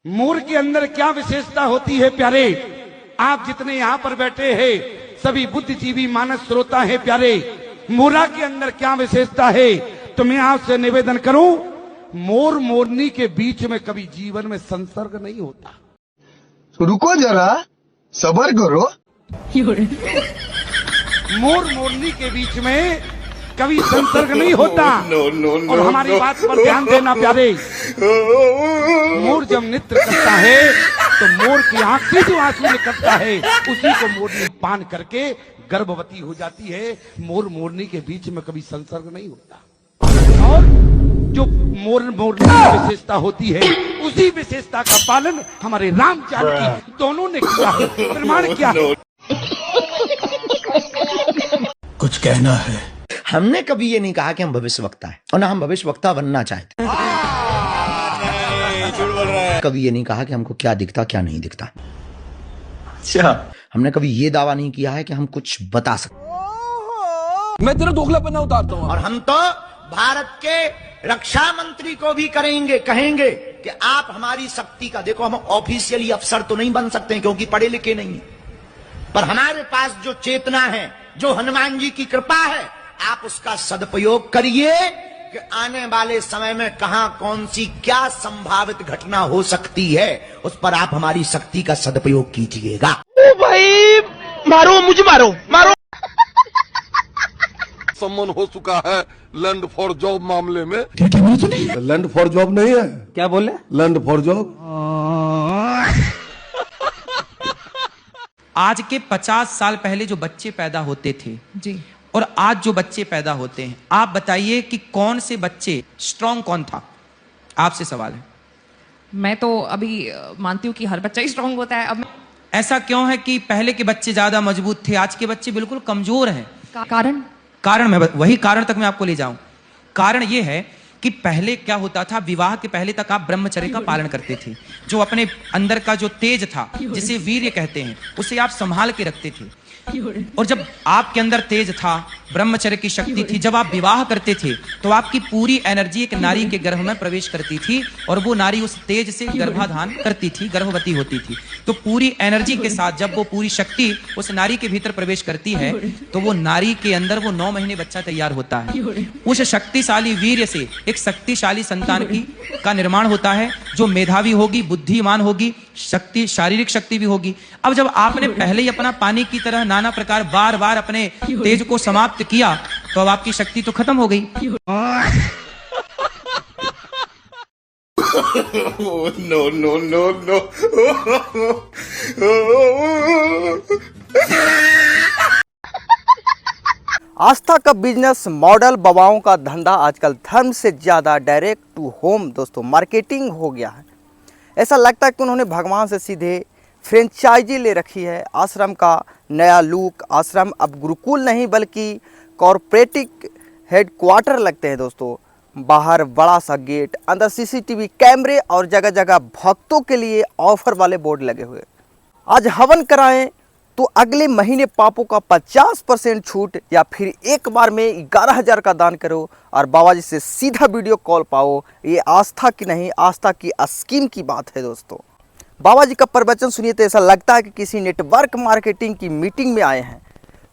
मोर के अंदर क्या विशेषता होती है प्यारे? आप जितने यहाँ पर बैठे हैं सभी बुद्धिजीवी मानस श्रोता है प्यारे। मोरा के अंदर क्या विशेषता है? तो मैं आपसे निवेदन करूं, मोर मोरनी के बीच में कभी जीवन में संसर्ग नहीं होता। रुको जरा, सब्र करो। मोर मोरनी के बीच में कभी संसर्ग नहीं होता। और हमारी बात पर ध्यान देना प्यारे, मोर जब नृत्य करता है तो मोर की आंख से जो आंसू निकलता है उसी को मोरनी पान करके गर्भवती हो जाती है। मोर मोरनी के बीच में कभी संसर्ग नहीं होता। और जो मोर मोरनी की विशेषता होती है उसी विशेषता का पालन हमारे राम जानकी दोनों ने किया है। प्रमाण क्या है? कुछ कहना है? हमने कभी ये नहीं कहा कि हम भविष्यवक्ता हैं और ना हम भविष्यवक्ता बनना चाहते। कभी ये नहीं कहा कि हमको क्या दिखता क्या नहीं दिखता। अच्छा, हमने कभी ये दावा नहीं किया है कि हम कुछ बता सकते। मैं तेरा दोगलापना उतारता हूँ। और हम तो भारत के रक्षा मंत्री को भी कहेंगे कि आप हमारी शक्ति का देखो। हम ऑफिशियली अफसर तो नहीं बन सकते क्योंकि पढ़े लिखे नहीं, पर हमारे पास जो चेतना है, जो हनुमान जी की कृपा है, आप उसका सदुपयोग करिए कि आने वाले समय में कहां कौन सी क्या संभावित घटना हो सकती है, उस पर आप हमारी शक्ति का सदुपयोग कीजिएगा। ओ भाई, मारो मुझे, मारो। सम्मन हो चुका है लैंड फॉर जॉब मामले में। क्या बोला तूने? लैंड फॉर जॉब नहीं है, क्या बोले? Land for job. आज के 50 साल पहले जो बच्चे पैदा होते थे जी, और आज जो बच्चे पैदा होते हैं, आप बताइए कि कौन से बच्चे स्ट्रांग कौन था? आपसे सवाल है। मैं तो अभी मानती हूँ कि हर बच्चा ही स्ट्रांग होता है। अब ऐसा क्यों है कि पहले के बच्चे ज्यादा मजबूत थे, आज के बच्चे बिल्कुल कमजोर हैं? कारण मैं वही कारण तक मैं आपको ले जाऊं। कारण ये है कि पहले क्या होता था, विवाह के पहले तक आप ब्रह्मचर्य का पालन करते थे। जो अपने अंदर का जो तेज था, जिसे वीर्य कहते हैं, उसे आप संभाल के रखते थे। और जब आपके अंदर तेज था, ब्रह्मचर्य की शक्ति थी, जब आप विवाह करते थे तो आपकी पूरी एनर्जी एक नारी के गर्भ में प्रवेश करती थी और वो नारी उस तेज से गर्भाधान करती थी, गर्भवती होती थी। तो पूरी एनर्जी के साथ जब वो पूरी शक्ति उस नारी के भीतर प्रवेश करती है तो वो नारी के अंदर वो 9 महीने बच्चा तैयार होता है। उस शक्तिशाली वीर्य से एक शक्तिशाली संतान का निर्माण होता है, जो मेधावी होगी, बुद्धिमान होगी, शक्ति, शारीरिक शक्ति भी होगी। अब जब आपने पहले ही अपना पानी की तरह नाना प्रकार बार बार अपने तेज को समाप्त किया तो अब आपकी शक्ति तो खत्म हो गई। नो। आस्था का बिजनेस मॉडल, बाबाओं का धंधा आजकल धर्म से ज़्यादा डायरेक्ट टू होम दोस्तों मार्केटिंग हो गया है। ऐसा लगता है कि उन्होंने भगवान से सीधे फ्रेंचाइजी ले रखी है। आश्रम का नया लुक, आश्रम अब गुरुकुल नहीं बल्कि कॉरपोरेटिव हेडक्वार्टर लगते हैं दोस्तों। बाहर बड़ा सा गेट, अंदर सीसीटीवी कैमरे और जगह जगह भक्तों के लिए ऑफर वाले बोर्ड लगे हुए। आज हवन कराएं तो अगले महीने पापों का 50% छूट, या फिर एक बार में 11,000 का दान करो और बाबा जी से सीधा वीडियो कॉल पाओ। ये आस्था की नहीं, आस्था की स्कीम की बात है दोस्तों। बाबा जी का प्रवचन सुनिए तो ऐसा लगता है कि किसी नेटवर्क मार्केटिंग की मीटिंग में आए हैं।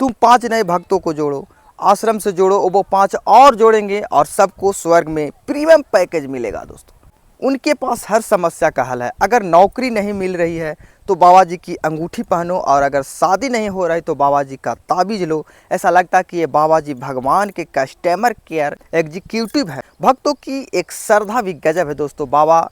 तुम 5 नए भक्तों को जोड़ो, आश्रम से जोड़ो, वो 5 और जोड़ेंगे और सबको स्वर्ग में प्रीमियम पैकेज मिलेगा दोस्तों। उनके पास हर समस्या का हल है। अगर नौकरी नहीं मिल रही है तो बाबा जी की अंगूठी पहनो, और अगर शादी नहीं हो रही तो बाबा जी का ताबीज लो। ऐसा लगता है कि ये बाबा जी भगवान के कस्टमर केयर एग्जीक्यूटिव है। भक्तों की एक श्रद्धा भी गजब है दोस्तों। बाबा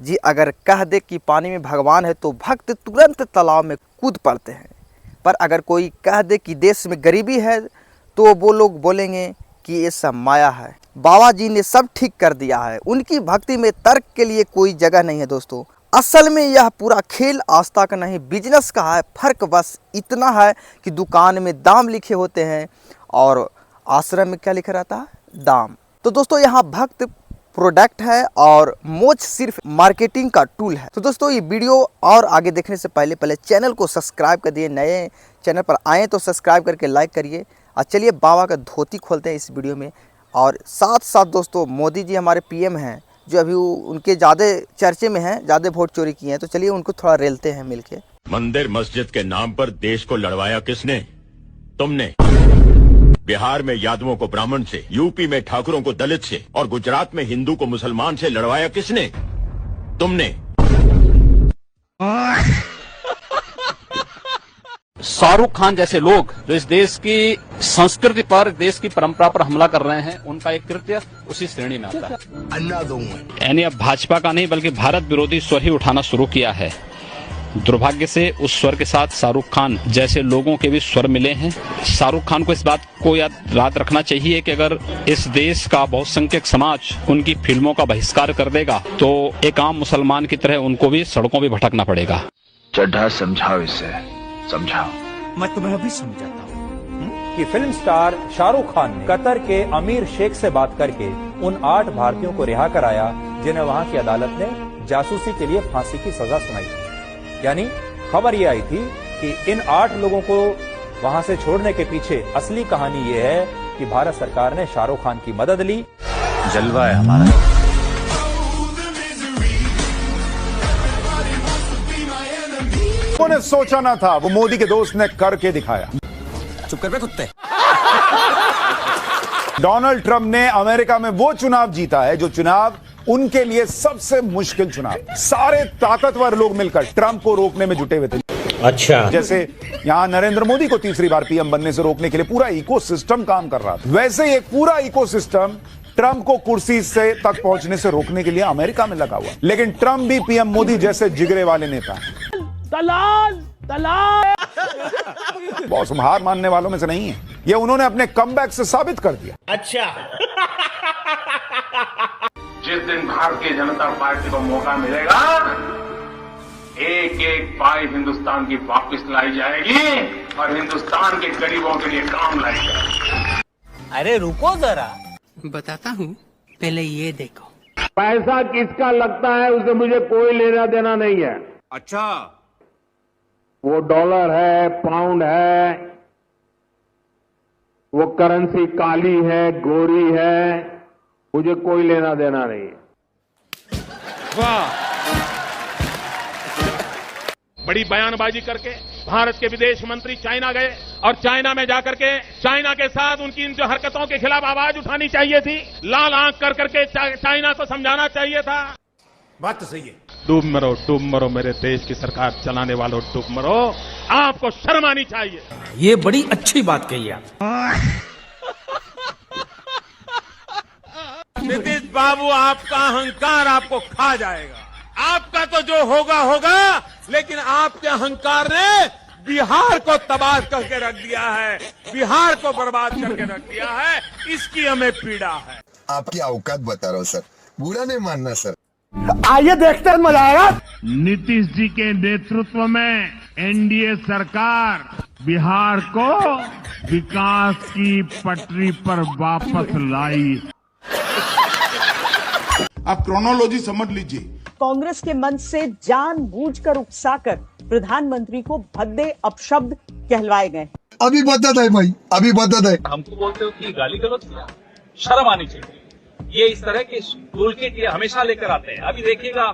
जी अगर कह दे कि पानी में भगवान है तो भक्त तुरंत तालाब में कूद पड़ते हैं, पर अगर कोई कह दे कि देश में गरीबी है तो वो लोग बोलेंगे कि ये सब माया है। बाबा जी ने सब ठीक कर दिया है। उनकी भक्ति में तर्क के लिए कोई जगह नहीं है दोस्तों। असल में यह पूरा खेल आस्था का नहीं, बिजनेस का है। फर्क बस इतना है कि दुकान में दाम लिखे होते हैं और आश्रम में क्या लिखा रहता है, दाम। तो दोस्तों यहाँ भक्त प्रोडक्ट है और मोच सिर्फ मार्केटिंग का टूल है। तो दोस्तों ये वीडियो और आगे देखने से पहले चैनल को सब्सक्राइब कर दिए। नए चैनल पर आए तो सब्सक्राइब करके लाइक करिए। और चलिए बाबा का धोती खोलते हैं इस वीडियो में। और साथ साथ दोस्तों मोदी जी हमारे पीएम हैं, जो अभी उनके ज़्यादा चर्चे में हैं, ज़्यादा वोट चोरी किए हैं। तो चलिए उनको थोड़ा रेलते हैं मिलके। मंदिर मस्जिद के नाम पर देश को लड़वाया किसने? तुमने। बिहार में यादवों को ब्राह्मण से, यूपी में ठाकुरों को दलित से और गुजरात में हिंदू को मुसलमान से लड़वाया किसने? तुमने। शाहरुख खान जैसे लोग जो इस देश की संस्कृति पर, देश की परंपरा पर हमला कर रहे हैं, उनका एक कृत्य उसी श्रेणी में आता है। यानी अब भाजपा का नहीं बल्कि भारत विरोधी स्वर ही उठाना शुरू किया है। दुर्भाग्य से उस स्वर के साथ शाहरुख खान जैसे लोगों के भी स्वर मिले हैं। शाहरुख खान को इस बात को याद रखना चाहिए कि अगर इस देश का बहुसंख्यक समाज उनकी फिल्मों का बहिष्कार कर देगा तो एक आम मुसलमान की तरह उनको भी सड़कों पर भटकना पड़ेगा। चड्ढा समझाओ इसे, समझाओ। मैं तुम्हें अभी समझाता हूँ कि फिल्म स्टार शाहरुख खान ने कतर के अमीर शेख से बात करके उन 8 भारतीयों को रिहा कराया जिन्हें वहां की अदालत ने जासूसी के लिए फांसी की सजा सुनाई थी। यानी खबर ये आई थी कि इन 8 लोगों को वहां से छोड़ने के पीछे असली कहानी ये है कि भारत सरकार ने शाहरुख खान की मदद ली। जलवा है हमारा। उन्होंने सोचा ना था, वो मोदी के दोस्त ने करके दिखाया। चुप कर बे कुत्ते। डोनाल्ड ट्रंप ने अमेरिका में वो चुनाव जीता है जो चुनाव उनके लिए सबसे मुश्किल चुनाव। सारे ताकतवर लोग मिलकर ट्रंप को रोकने में जुटे हुए थे। अच्छा, जैसे यहां नरेंद्र मोदी को तीसरी बार पीएम बनने से रोकने के लिए पूरा इकोसिस्टम काम कर रहा था, वैसे ही एक पूरा इकोसिस्टम ट्रंप को कुर्सी से तक पहुंचने से रोकने के लिए अमेरिका में लगा हुआ। लेकिन ट्रंप भी पीएम मोदी जैसे जिगरे वाले नेता दलाल दलाल बॉस, हार मानने वालों में से नहीं है। ये उन्होंने अपने कमबैक से साबित कर दिया। अच्छा जिस दिन भारतीय जनता पार्टी को मौका मिलेगा, एक एक पाई हिंदुस्तान की वापस लाई जाएगी और हिंदुस्तान के गरीबों के लिए काम लाई जाएगी। अरे रुको जरा, बताता हूँ, पहले ये देखो। पैसा किसका लगता है उससे मुझे कोई लेना देना नहीं है। अच्छा, वो डॉलर है, पाउंड है, वो करेंसी काली है, गोरी है, मुझे कोई लेना देना नहीं है। वाह, बड़ी बयानबाजी करके भारत के विदेश मंत्री चाइना गए और चाइना में जाकर के चाइना के साथ उनकी इन जो हरकतों के खिलाफ आवाज उठानी चाहिए थी, लाल आंख कर करके चाइना को समझाना चाहिए था। बात तो सही है। डूब मरो मेरे देश की सरकार चलाने वालों, डूब मरो। आपको शर्म आनी चाहिए। ये बड़ी अच्छी बात कही आप। नीतीश बाबू, आपका अहंकार आपको खा जाएगा। आपका तो जो होगा होगा, लेकिन आपके अहंकार ने बिहार को तबाह करके रख दिया है, बिहार को बर्बाद करके रख दिया है। इसकी हमें पीड़ा है। आपकी औकात बता रहा हूँ सर, बुरा नहीं मानना सर। आइए देखते हैं, मजा आएगा। नीतीश जी के नेतृत्व में एनडीए सरकार बिहार को विकास की पटरी पर वापस लाई। आप क्रोनोलॉजी समझ लीजिए। कांग्रेस के मंच से जानबूझकर उकसाकर प्रधानमंत्री को भद्दे अपशब्द कहलवाए गए। अभी बदत है भाई, अभी बदत है। हमको बोलते हो कि गाली गलौज किया, शर्म आनी चाहिए। ये इस तरह के टूल किट ये हमेशा लेकर आते हैं। अभी देखिएगा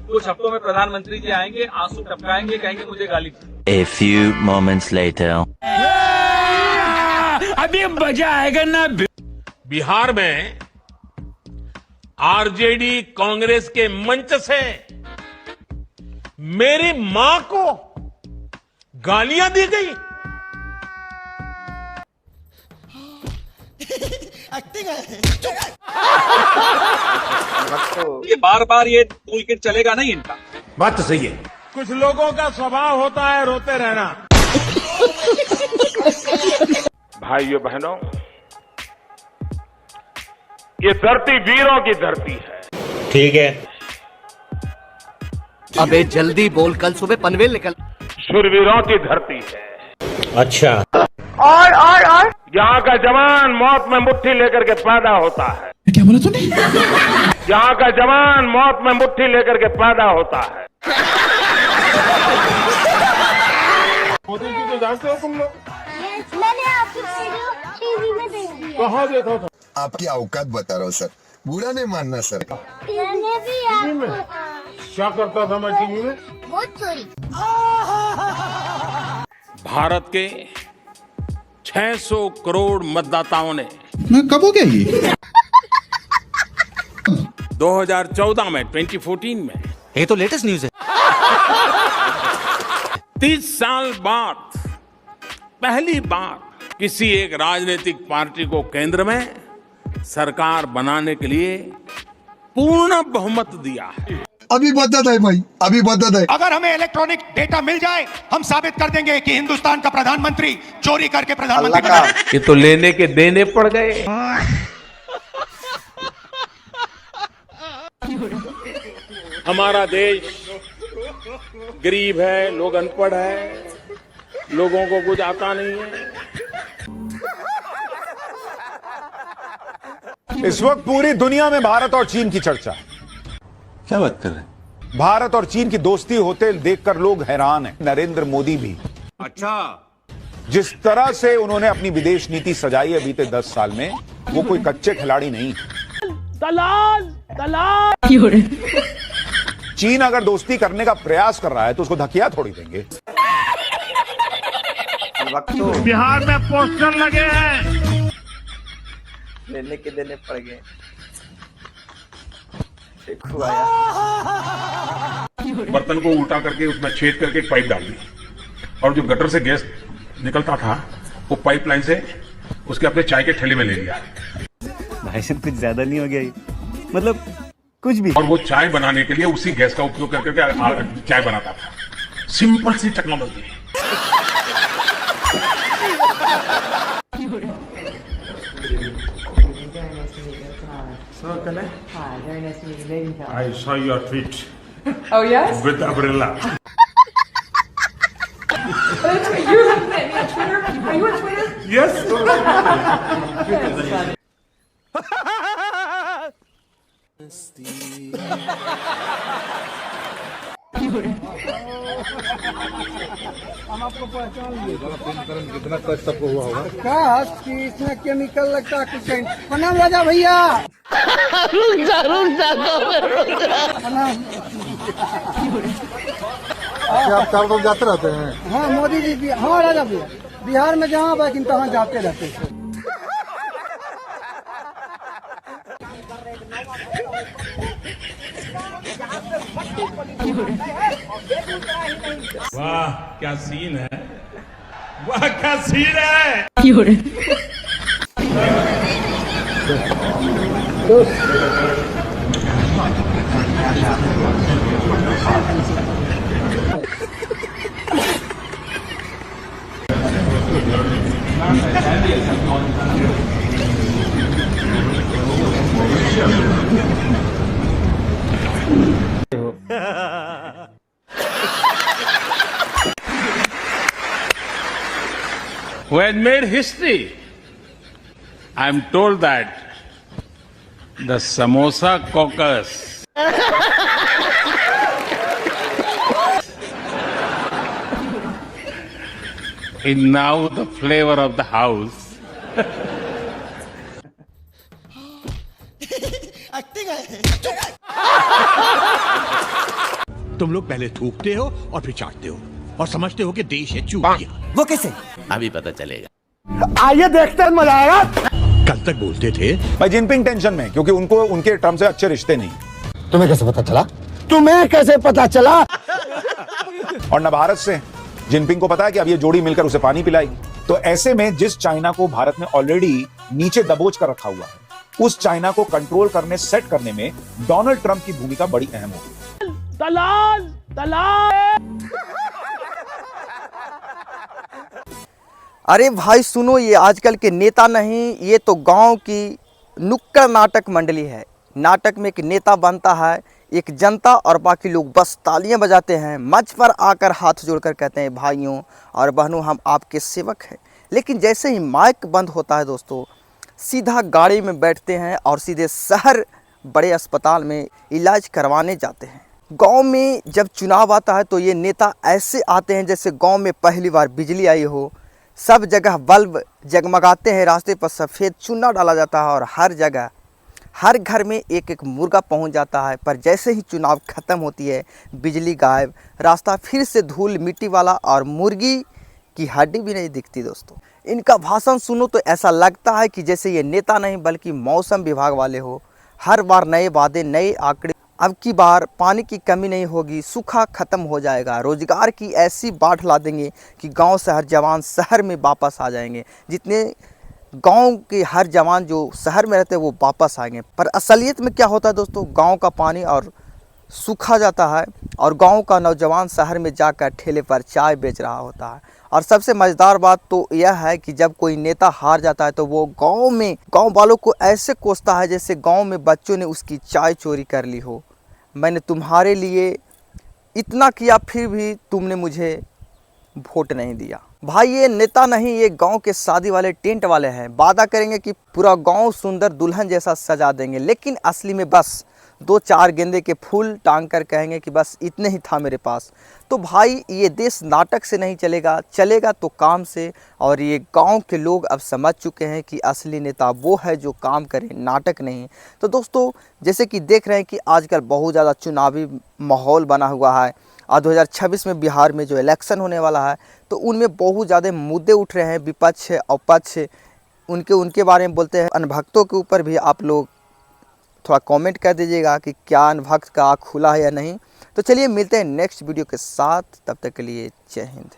कुछ हफ्तों में प्रधानमंत्री जी आएंगे, आंसू टपकाएंगे, कहेंगे मुझे गाली। A few moments later. अभी मजा आएगा ना। बिहार में आरजेडी कांग्रेस के मंच से मेरी मां को गालियां दी गई। ये बार बार ये टूल किट चलेगा नहीं इनका। बात तो सही है। कुछ लोगों का स्वभाव होता है रोते रहना। भाइयों बहनों, ये धरती वीरों की धरती है। ठीक है। अबे जल्दी बोल, कल सुबह पनवेल निकल। शूरवीरों की धरती है। अच्छा। और यहाँ का जवान मौत में मुट्ठी लेकर के पैदा होता है। क्या बोला तूने? यहाँ का जवान मौत में मुट्ठी लेकर के पैदा होता है। मोदी जी को जानते हो तुम लोग? मैंने आपकी वीडियो टीवी में देखी है। कहाँ देखा था? आपकी औकात बता रहा हूँ सर, बुरा नहीं मानना सर। भी आपको क्या करता था मैं टीवी में? बहुत चोरी। भारत के 600 करोड़ मतदाताओं ने मैं कब हो गया ये 2014 में 2014 में ये तो लेटेस्ट न्यूज है। 30 साल बाद पहली बार किसी एक राजनीतिक पार्टी को केंद्र में सरकार बनाने के लिए पूर्ण बहुमत दिया है। अभी बदत है भाई, अभी बदत है। अगर हमें इलेक्ट्रॉनिक डेटा मिल जाए हम साबित कर देंगे कि हिंदुस्तान का प्रधानमंत्री चोरी करके प्रधानमंत्री बना। ये तो लेने के देने पड़ गए। हमारा देश गरीब है, लोग अनपढ़ है, लोगों को कुछ आता नहीं है। इस वक्त पूरी दुनिया में भारत और चीन की चर्चा है। क्या बात कर रहे हैं? भारत और चीन की दोस्ती होते देखकर लोग हैरान हैं, नरेंद्र मोदी भी। अच्छा, जिस तरह से उन्होंने अपनी विदेश नीति सजाई है बीते 10 साल में, वो कोई कच्चे खिलाड़ी नहीं। दलाल दलाल। चीन अगर दोस्ती करने का प्रयास कर रहा है तो उसको धकिया थोड़ी देंगे। बिहार में पोस्टर लगे हैं, लेने के देने पड़ गए। बर्तन को उल्टा करके उसमें छेद करके एक पाइप डाल दी और जो गटर से गैस निकलता था वो पाइपलाइन से उसके अपने चाय के ठेले में ले लिया। भाई साहब कुछ ज्यादा नहीं हो गया ये? मतलब कुछ भी। और वो चाय बनाने के लिए उसी गैस का उपयोग करके चाय बनाता था। सिंपल सी technology. So can I? Hi, very nice to meet you. Baby Kelly. I saw your tweet Oh yes? with the umbrella. You have met me on Twitter? Are you on Twitter? Yes. That's funny. हम आपको पहचान लिए। कितना कष्ट आपको हुआ होगा? काश कि इसमें केमिकल लगता है कुछ। प्रणाम राजा भैया। रुक जा 2 मिनट। प्रणाम। आप चारों जाते रहते हैं? हाँ मोदी जी भी। हाँ राजा भैया, बिहार में जहाँ लेकिन तहाँ जाते रहते हैं। वाह क्या सीन है, वाह क्या सीन है। Who had made history. I'm told that the Samosa caucus is now the flavor of the house. तुम लोग पहले थूकते हो और फिर चाटते हो और समझते हो कि देश है चूतिया। वो कैसे? अभी पता चलेगा। आइए देखते हैं, मजा आएगा। कल तक बोलते थे भाई जिनपिंग टेंशन में, क्योंकि उनको उनके ट्रम्प से अच्छे रिश्ते नहीं। तुम्हें कैसे पता चला? तुम्हें कैसे पता चला? और न भारत से जिनपिंग को पता है कि अब ये जोड़ी मिलकर उसे पानी पिलाएगी। तो ऐसे में जिस चाइना को भारत ने ऑलरेडी नीचे दबोच कर रखा हुआ है, उस चाइना को कंट्रोल करने, सेट करने में डोनाल्ड ट्रंप की भूमिका बड़ी अहम होगी। दलाल दलाल। अरे भाई सुनो, ये आजकल के नेता नहीं, ये तो गांव की नुक्कड़ नाटक मंडली है। नाटक में एक नेता बनता है, एक जनता और बाकी लोग बस तालियां बजाते हैं, मंच पर आकर हाथ जोड़कर कहते हैं भाइयों और बहनों हम आपके सेवक हैं। लेकिन जैसे ही माइक बंद होता है दोस्तों, सीधा गाड़ी में बैठते हैं और सीधे शहर बड़े अस्पताल में इलाज करवाने जाते हैं। गांव में जब चुनाव आता है तो ये नेता ऐसे आते हैं जैसे गांव में पहली बार बिजली आई हो। सब जगह बल्ब जगमगाते हैं, रास्ते पर सफ़ेद चूना डाला जाता है और हर जगह हर घर में एक एक मुर्गा पहुंच जाता है, पर जैसे ही चुनाव खत्म होती है बिजली गायब, रास्ता फिर से धूल मिट्टी वाला और मुर्गी की हड्डी भी नहीं दिखती। दोस्तों इनका भाषण सुनो तो ऐसा लगता है कि जैसे ये नेता नहीं बल्कि मौसम विभाग वाले हो। हर बार नए वादे, नए आंकड़े। अब की बार पानी की कमी नहीं होगी, सूखा खत्म हो जाएगा, रोजगार की ऐसी बाढ़ ला देंगे कि गांव से हर जवान शहर में वापस आ जाएंगे। जितने गांव के हर जवान जो शहर में रहते हैं वो वापस आएंगे। पर असलियत में क्या होता है दोस्तों, गांव का पानी और सूखा जाता है और गांव का नौजवान शहर में जाकर ठेले पर चाय बेच रहा होता है। और सबसे मज़ेदार बात तो यह है कि जब कोई नेता हार जाता है तो वो गांव वालों को ऐसे कोसता है जैसे गांव में बच्चों ने उसकी चाय चोरी कर ली हो। मैंने तुम्हारे लिए इतना किया फिर भी तुमने मुझे वोट नहीं दिया। भाई ये नेता नहीं, ये गांव के शादी वाले टेंट वाले हैं। वादा करेंगे कि पूरा गांव सुंदर दुल्हन जैसा सजा देंगे, लेकिन असली में बस 2-4 गेंदे के फूल टांग कर कहेंगे कि बस इतने ही था मेरे पास। तो भाई ये देश नाटक से नहीं चलेगा, चलेगा तो काम से। और ये गांव के लोग अब समझ चुके हैं कि असली नेता वो है जो काम करे, नाटक नहीं। तो दोस्तों जैसे कि देख रहे हैं कि आजकल बहुत ज़्यादा चुनावी माहौल बना हुआ है और 2026 में बिहार में जो इलेक्शन होने वाला है तो उनमें बहुत ज़्यादा मुद्दे उठ रहे हैं। विपक्ष और पक्ष उनके बारे में बोलते हैं। अनभक्तों के ऊपर भी आप लोग थोड़ा कमेंट कर दीजिएगा कि क्या अनभक्त का आँख खुला है या नहीं। तो चलिए मिलते हैं नेक्स्ट वीडियो के साथ, तब तक के लिए जय हिंद।